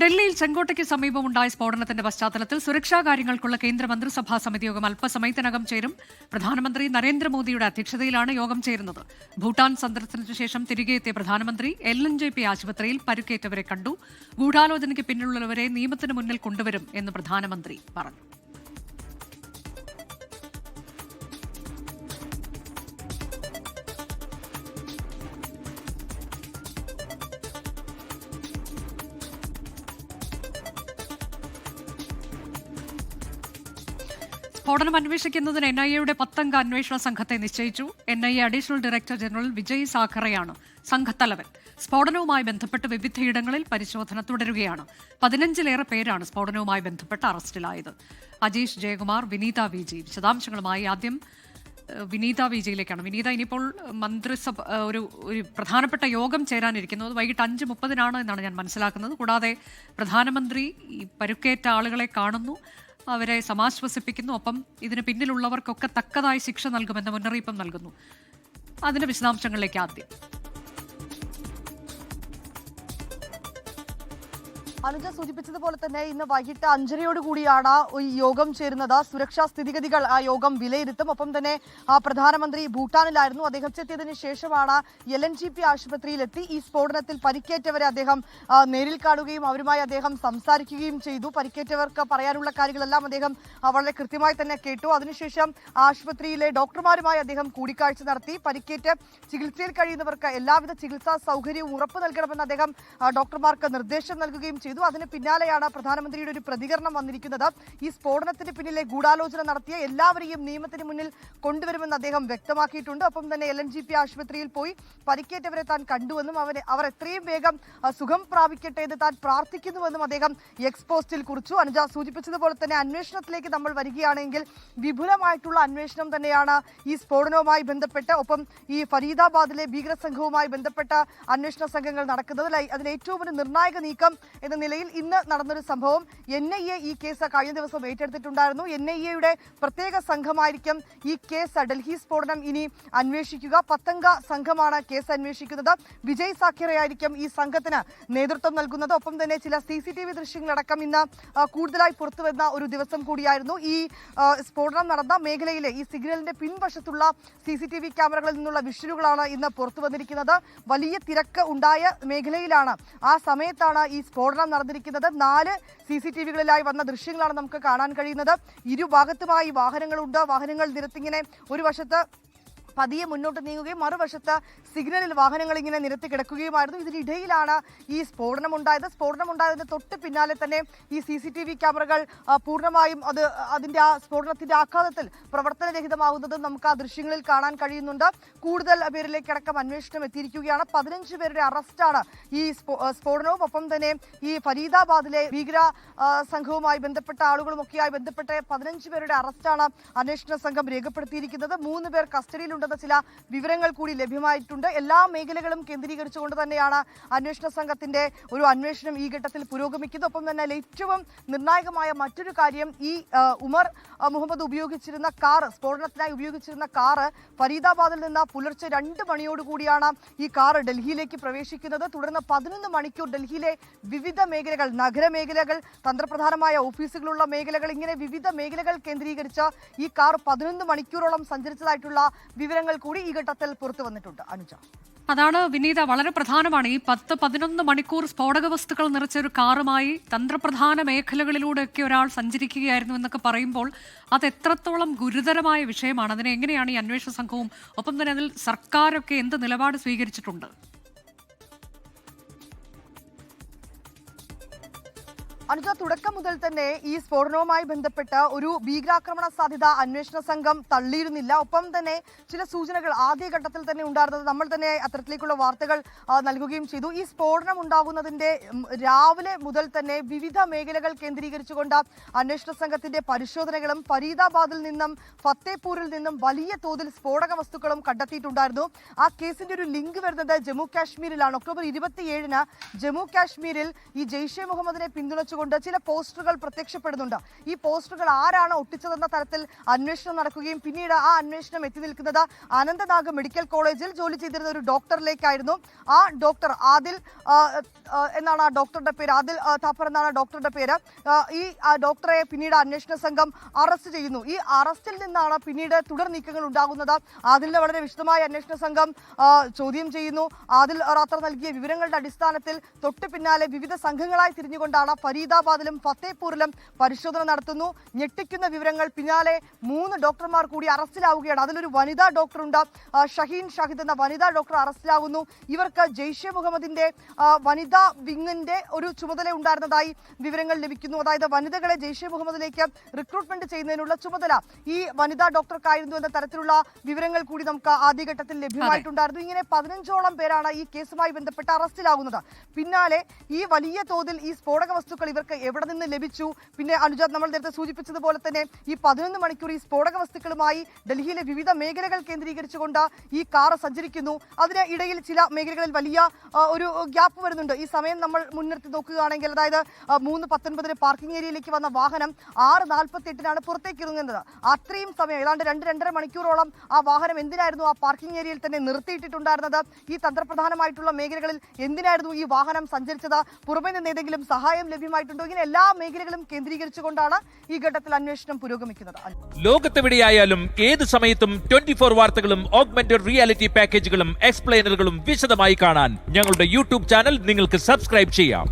ഡൽഹിയിൽ ചെങ്കോട്ടയ്ക്ക് സമീപമുണ്ടായ സ്ഫോടനത്തിന്റെ പശ്ചാത്തലത്തിൽ സുരക്ഷാ കാര്യങ്ങൾക്കുള്ള കേന്ദ്ര മന്ത്രിസഭാ സമിതി യോഗം അല്പസമയത്തിനകം ചേരും. പ്രധാനമന്ത്രി നരേന്ദ്രമോദിയുടെ അധ്യക്ഷതയിലാണ് യോഗം ചേരുന്നത്. ഭൂട്ടാൻ സന്ദർശനത്തിനു ശേഷം തിരികെ എത്തിയ പ്രധാനമന്ത്രി LNJP ആശുപത്രിയിൽ പരിക്കേറ്റവരെ കണ്ടു. ഗൂഢാലോചനയ്ക്ക് പിന്നിലുള്ളവരെ നിയമത്തിന് മുന്നിൽ കൊണ്ടുവരും എന്ന് പ്രധാനമന്ത്രി പറഞ്ഞു. സ്ഫോടനം അന്വേഷിക്കുന്നതിന് NIA-യുടെ 10-അംഗ അന്വേഷണ സംഘത്തെ നിശ്ചയിച്ചു. NIA additional director general Vijay സാഖറെയാണ് സംഘത്തലവൻ. സ്ഫോടനവുമായി ബന്ധപ്പെട്ട് വിവിധയിടങ്ങളിൽ പരിശോധന തുടരുകയാണ്. 15-ലേറെ പേരാണ് സ്ഫോടനവുമായി ബന്ധപ്പെട്ട് അറസ്റ്റിലായത്. അജീഷ് ജയകുമാർ, വിനീത VG വിശദാംശങ്ങളുമായി. ആദ്യം വിനീത VGയിലേക്കാണ്. വിനീത, ഇനിയിപ്പോൾ മന്ത്രിസഭ ഒരു പ്രധാനപ്പെട്ട യോഗം ചേരാനിരിക്കുന്നത് വൈകിട്ട് 5:30 എന്നാണ് ഞാൻ മനസ്സിലാക്കുന്നത്. കൂടാതെ പ്രധാനമന്ത്രി ഈ പരുക്കേറ്റ ആളുകളെ കാണുന്നു, അവരെ സമാശ്വസിപ്പിക്കുന്നു, ഒപ്പം ഇതിന് പിന്നിലുള്ളവർക്കൊക്കെ തക്കതായ ശിക്ഷ നൽകുമെന്ന മുന്നറിയിപ്പും നൽകുന്നു. അതിന്റെ വിശദാംശങ്ങളിലേക്ക് ആദ്യം. അനുജ സൂചിപ്പിച്ചതുപോലെ തന്നെ ഇന്ന് വൈകിട്ട് 5:30 ഈ യോഗം ചേരുന്നത്. സുരക്ഷാ സ്ഥിതിഗതികൾ ആ യോഗം വിലയിരുത്തും. ഒപ്പം തന്നെ പ്രധാനമന്ത്രി ഭൂട്ടാനിലായിരുന്നു. അദ്ദേഹം എത്തിയതിനു ശേഷമാണ് LNJP ആശുപത്രിയിലെത്തി ഈ സ്ഫോടനത്തിൽ പരിക്കേറ്റവരെ അദ്ദേഹം നേരിൽ കാണുകയും അവരുമായി അദ്ദേഹം സംസാരിക്കുകയും ചെയ്തു. പരിക്കേറ്റവർക്ക് പറയാനുള്ള കാര്യങ്ങളെല്ലാം അദ്ദേഹം വളരെ കൃത്യമായി തന്നെ കേട്ടു. അതിനുശേഷം ആശുപത്രിയിലെ ഡോക്ടർമാരുമായി അദ്ദേഹം കൂടിക്കാഴ്ച നടത്തി. പരിക്കേറ്റ് ചികിത്സയിൽ കഴിയുന്നവർക്ക് എല്ലാവിധ ചികിത്സാ സൗകര്യവും ഉറപ്പു നൽകണമെന്ന് അദ്ദേഹം ഡോക്ടർമാർക്ക് നിർദ്ദേശം നൽകുകയും ചെയ്തു. അതിന് പിന്നാലെയാണ് പ്രധാനമന്ത്രിയുടെ ഒരു പ്രതികരണം വന്നിരിക്കുന്നത്. ഈ സ്ഫോടനത്തിന് പിന്നിലെ ഗൂഢാലോചന നടത്തിയ എല്ലാവരെയും നിയമത്തിന് മുന്നിൽ കൊണ്ടുവരുമെന്ന് അദ്ദേഹം വ്യക്തമാക്കിയിട്ടുണ്ട്. ഒപ്പം തന്നെ LNJP ആശുപത്രിയിൽ പോയി പരിക്കേറ്റവരെ താൻ കണ്ടുവെന്നും അവർ എത്രയും വേഗം സുഖം പ്രാപിക്കട്ടെ എന്ന് താൻ പ്രാർത്ഥിക്കുന്നുവെന്നും അദ്ദേഹം എക്സ് പോസ്റ്റിൽ കുറിച്ചു. അനുജ സൂചിപ്പിച്ചതുപോലെ തന്നെ അന്വേഷണത്തിലേക്ക് നമ്മൾ വരികയാണെങ്കിൽ വിപുലമായിട്ടുള്ള അന്വേഷണം തന്നെയാണ് ഈ സ്ഫോടനവുമായി ബന്ധപ്പെട്ട്, ഒപ്പം ഈ ഫരീദാബാദിലെ ഭീകര സംഘവുമായി ബന്ധപ്പെട്ട അന്വേഷണ സംഘങ്ങൾ നടക്കുന്നത്. അതിൽ ഏറ്റവും ഒരു നിർണായക നീക്കം എന്ന നിലയിൽ ഇന്ന് നടന്നൊരു സംഭവം, NIA ഈ കേസ് കഴിഞ്ഞ ദിവസം ഏറ്റെടുത്തിട്ടുണ്ടായിരുന്നു. NIA-യുടെ പ്രത്യേക സംഘമായിരിക്കും ഈ കേസ്, ഡൽഹി സ്ഫോടനം ഇനി അന്വേഷിക്കുക. 10-അംഗ സംഘമാണ് കേസ് അന്വേഷിക്കുന്നത്. വിജയ് സാഖറെയായിരിക്കും ഈ സംഘത്തിന് നേതൃത്വം നൽകുന്നത്. ഒപ്പം തന്നെ ചില CCTV ദൃശ്യങ്ങളടക്കം ഇന്ന് കൂടുതലായി പുറത്തുവരുന്ന ഒരു ദിവസം കൂടിയായിരുന്നു. ഈ സ്ഫോടനം നടന്ന മേഖലയിലെ ഈ സിഗ്നലിന്റെ പിൻവശത്തുള്ള CCTV ക്യാമറകളിൽ നിന്നുള്ള വിഷ്വലുകളാണ് ഇന്ന് പുറത്തു വന്നിരിക്കുന്നത്. വലിയ തിരക്ക് ഉണ്ടായ മേഖലയിലാണ് ആ സമയത്താണ് ഈ സ്ഫോടനം നടന്നിരിക്കുന്നത്. 4 CCTV-കളിലായി വന്ന ദൃശ്യങ്ങളാണ് നമുക്ക് കാണാൻ കഴിയുന്നത്. ഇരുഭാഗത്തുമായി വാഹനങ്ങളുണ്ട്. വാഹനങ്ങൾ നിരത്തിങ്ങനെ ഒരു വശത്ത് പതിയെ മുന്നോട്ട് നീങ്ങുകയും മറുവശത്ത് സിഗ്നലിൽ വാഹനങ്ങൾ ഇങ്ങനെ നിരത്തി കിടക്കുകയുമായിരുന്നു. ഇതിനിടയിലാണ് ഈ സ്ഫോടനം ഉണ്ടായതിന് തൊട്ട് പിന്നാലെ തന്നെ ഈ CCTV ക്യാമറകൾ പൂർണ്ണമായും അതിന്റെ ആ സ്ഫോടനത്തിന്റെ ആഘാതത്തിൽ പ്രവർത്തനരഹിതമാകുന്നതും നമുക്ക് ആ ദൃശ്യങ്ങളിൽ കാണാൻ കഴിയുന്നുണ്ട്. കൂടുതൽ പേരിലേക്കടക്കം അന്വേഷണം എത്തിയിരിക്കുകയാണ്. 15 പേരുടെ അറസ്റ്റാണ് ഈ സ്ഫോടനവും ഒപ്പം തന്നെ ഈ ഫരീദാബാദിലെ ഭീകര സംഘവുമായി ബന്ധപ്പെട്ട ആളുകളുമൊക്കെയായി ബന്ധപ്പെട്ട് 15 പേരുടെ അറസ്റ്റാണ് അന്വേഷണ സംഘം രേഖപ്പെടുത്തിയിരിക്കുന്നത്. 3 പേർ കസ്റ്റഡിയിലുണ്ട്. ചില വിവരങ്ങൾ കൂടി ലഭ്യമായിട്ടുണ്ട്. എല്ലാ മേഖലകളും കേന്ദ്രീകരിച്ചുകൊണ്ട് തന്നെയാണ് അന്വേഷണ സംഘത്തിന്റെ ഒരു അന്വേഷണം ഈ ഘട്ടത്തിൽ പുരോഗമിക്കുന്നത്. ഒപ്പം തന്നെ ഏറ്റവും നിർണായകമായ മറ്റൊരു കാര്യം, ഈ ഉമർ മുഹമ്മദ് ഉപയോഗിച്ചിരുന്ന കാർ, സ്ഫോടനത്തിനായി ഉപയോഗിച്ചിരുന്ന കാറ് ഫരീദാബാദിൽ നിന്ന് പുലർച്ചെ 2 മണിയോടുകൂടിയാണ് ഈ കാർ ഡൽഹിയിലേക്ക് പ്രവേശിക്കുന്നത്. തുടർന്ന് 11 മണിക്കൂർ ഡൽഹിയിലെ വിവിധ മേഖലകൾ, നഗരമേഖലകൾ, തന്ത്രപ്രധാനമായ ഓഫീസുകളുള്ള മേഖലകൾ, ഇങ്ങനെ വിവിധ മേഖലകൾ കേന്ദ്രീകരിച്ച് ഈ കാർ 11 മണിക്കൂറോളം സഞ്ചരിച്ചതായിട്ടുള്ള വിവരങ്ങൾ കൂടി ഈ ഘട്ടത്തിൽ പുറത്തു വന്നിട്ടുണ്ട്. അനുജ, അതാണ് വിനീത, വളരെ പ്രധാനമാണ്. ഈ 10-11 മണിക്കൂർ സ്ഫോടക വസ്തുക്കൾ നിറച്ച ഒരു കാറുമായി തന്ത്രപ്രധാന മേഖലകളിലൂടെയൊക്കെ ഒരാൾ സഞ്ചരിക്കുകയായിരുന്നു എന്നൊക്കെ പറയുമ്പോൾ അത് എത്രത്തോളം ഗുരുതരമായ വിഷയമാണ്. അതിനെ എങ്ങനെയാണ് ഈ അന്വേഷണ സംഘവും ഒപ്പം തന്നെ അതിൽ സർക്കാരൊക്കെ എന്ത് നിലപാട് സ്വീകരിച്ചിട്ടുണ്ട്? അനുജ, തുടക്കം മുതൽ തന്നെ ഈ സ്ഫോടനവുമായി ബന്ധപ്പെട്ട് ഒരു ഭീകരാക്രമണ സാധ്യത അന്വേഷണ സംഘം തള്ളിയിരുന്നില്ല. ഒപ്പം തന്നെ ചില സൂചനകൾ ആദ്യഘട്ടത്തിൽ തന്നെ ഉണ്ടായിരുന്നത് നമ്മൾ തന്നെ അത്തരത്തിലേക്കുള്ള വാർത്തകൾ നൽകുകയും ചെയ്തു. ഈ സ്ഫോടനം ഉണ്ടാകുന്നതിന്റെ രാവിലെ മുതൽ തന്നെ വിവിധ മേഖലകൾ കേന്ദ്രീകരിച്ചുകൊണ്ട് അന്വേഷണ സംഘത്തിന്റെ പരിശോധനകളും ഫരീദാബാദിൽ നിന്നും ഫത്തേപൂരിൽ നിന്നും വലിയ തോതിൽ സ്ഫോടക വസ്തുക്കളും കണ്ടെത്തിയിട്ടുണ്ടായിരുന്നു. ആ കേസിന്റെ ഒരു ലിങ്ക് വരുന്നത് ജമ്മു കാശ്മീരിലാണ്. ഒക്ടോബർ 27-ന് ജമ്മു കാശ്മീരിൽ ഈ ജെയ്ഷെ മുഹമ്മദിനെ പിന്തുണച്ചു കേന്ദ്രീകരിച്ചുകൊണ്ട് ചില പോസ്റ്ററുകൾ പ്രത്യക്ഷപ്പെടുന്നുണ്ട്. ഈ പോസ്റ്ററുകൾ ആരാണ് ഒട്ടിച്ചതെന്ന തരത്തിൽ അന്വേഷണം നടക്കുകയും പിന്നീട് ആ അന്വേഷണം എത്തി നിൽക്കുന്നത് അനന്തനാഗ് മെഡിക്കൽ കോളേജിൽ ജോലി ചെയ്തിരുന്ന ഒരു ഡോക്ടറിലേക്കായിരുന്നു. ആ ഡോക്ടർ ആദിൽ എന്നാണ് ആ ഡോക്ടറുടെ പേര്, ആദിൽ താപ്പർ എന്നാണ് ഡോക്ടറുടെ പേര്. ഈ ഡോക്ടറെ പിന്നീട് അന്വേഷണ സംഘം അറസ്റ്റ് ചെയ്യുന്നു. ഈ അറസ്റ്റിൽ നിന്നാണ് പിന്നീട് തുടർ നീക്കങ്ങൾ ഉണ്ടാകുന്നത്. ആദിലിനെ വളരെ വിശദമായ അന്വേഷണ സംഘം ചോദ്യം ചെയ്യുന്നു. ആദിൽ റാത്തർ നൽകിയ വിവരങ്ങളുടെ അടിസ്ഥാനത്തിൽ തൊട്ടു പിന്നാലെ വിവിധ സംഘങ്ങളായി തിരിഞ്ഞുകൊണ്ടാണ് ഫരീദാബാദിലും ഫത്തേപൂരിലും പരിശോധന നടത്തുന്നു. ഞെട്ടിക്കുന്ന വിവരങ്ങൾ, പിന്നാലെ 3 ഡോക്ടർമാർ കൂടി അറസ്റ്റിലാവുകയാണ്. അതിലൊരു വനിതാ ഡോക്ടറുണ്ട്, ഷഹീൻ ഷാഹിദ് എന്ന വനിതാ ഡോക്ടർ അറസ്റ്റിലാകുന്നു. ഇവർക്ക് ജെയ്ഷെ മുഹമ്മദിന്റെ വനിതാ വിങ്ങിന്റെ ഒരു ചുമതല ഉണ്ടായിരുന്നതായി വിവരങ്ങൾ ലഭിക്കുന്നു. അതായത് വനിതകളെ ജെയ്ഷെ മുഹമ്മദിലേക്ക് റിക്രൂട്ട്മെന്റ് ചെയ്യുന്നതിനുള്ള ചുമതല ഈ വനിതാ ഡോക്ടർക്കായിരുന്നു എന്ന തരത്തിലുള്ള വിവരങ്ങൾ കൂടി നമുക്ക് ആദ്യഘട്ടത്തിൽ ലഭ്യമായിട്ടുണ്ടായിരുന്നു. ഇങ്ങനെ 15ഓളം പേരാണ് ഈ കേസുമായി ബന്ധപ്പെട്ട് അറസ്റ്റിലാകുന്നത്. പിന്നാലെ ഈ വലിയ തോതിൽ ഈ സ്ഫോടക വസ്തുക്കൾ ഇവർക്ക് എവിടെ നിന്ന് ലഭിച്ചു? പിന്നെ അനുജാദ്, നമ്മൾ നേരത്തെ സൂചിപ്പിച്ചതുപോലെ തന്നെ ഈ 11 മണിക്കൂർ ഈ സ്ഫോടക വസ്തുക്കളുമായി ഡൽഹിയിലെ വിവിധ മേഖലകൾ കേന്ദ്രീകരിച്ചുകൊണ്ട് ഈ കാർ സഞ്ചരിക്കുന്നു. അതിന് ഇടയിൽ ചില മേഖലകളിൽ വലിയ ഒരു ഗ്യാപ്പ് വരുന്നുണ്ട്. ഈ സമയം നമ്മൾ മുൻനിർത്തി നോക്കുകയാണെങ്കിൽ, അതായത് 3:19 പാർക്കിംഗ് ഏരിയയിലേക്ക് വന്ന വാഹനം 6:48 പുറത്തേക്ക് ഇറങ്ങുന്നത്. അത്രയും സമയം, ഏതാണ്ട് 2-2.5 മണിക്കൂറോളം ആ വാഹനം എന്തിനായിരുന്നു ആ പാർക്കിംഗ് ഏരിയയിൽ തന്നെ നിർത്തിയിട്ടിട്ടുണ്ടായിരുന്നത്? ഈ തന്ത്രപ്രധാനമായിട്ടുള്ള മേഖലകളിൽ എന്തിനായിരുന്നു ഈ വാഹനം സഞ്ചരിച്ചത്? പുറമെ നിന്ന് ഏതെങ്കിലും സഹായം ലഭ്യമായിട്ടുണ്ടോ? ഇങ്ങനെ എല്ലാ മേഖലകളും കേന്ദ്രീകരിച്ചുകൊണ്ടാണ് ഈ ഘട്ടത്തിൽ അന്വേഷണം പുരോഗമിക്കുന്നത്. ലോകത്തെവിടെയായാലും ഏത് സമയത്തും 24 വാർത്തകളും ഓഗ്മെന്റഡ് റിയാലിറ്റി പാക്കേജുകളും എക്സ്പ്ലെയിനറുകളും വിശദമായി കാണാൻ ഞങ്ങളുടെ യൂട്യൂബ് ചാനൽ നിങ്ങൾക്ക് സബ്സ്ക്രൈബ് ചെയ്യാം.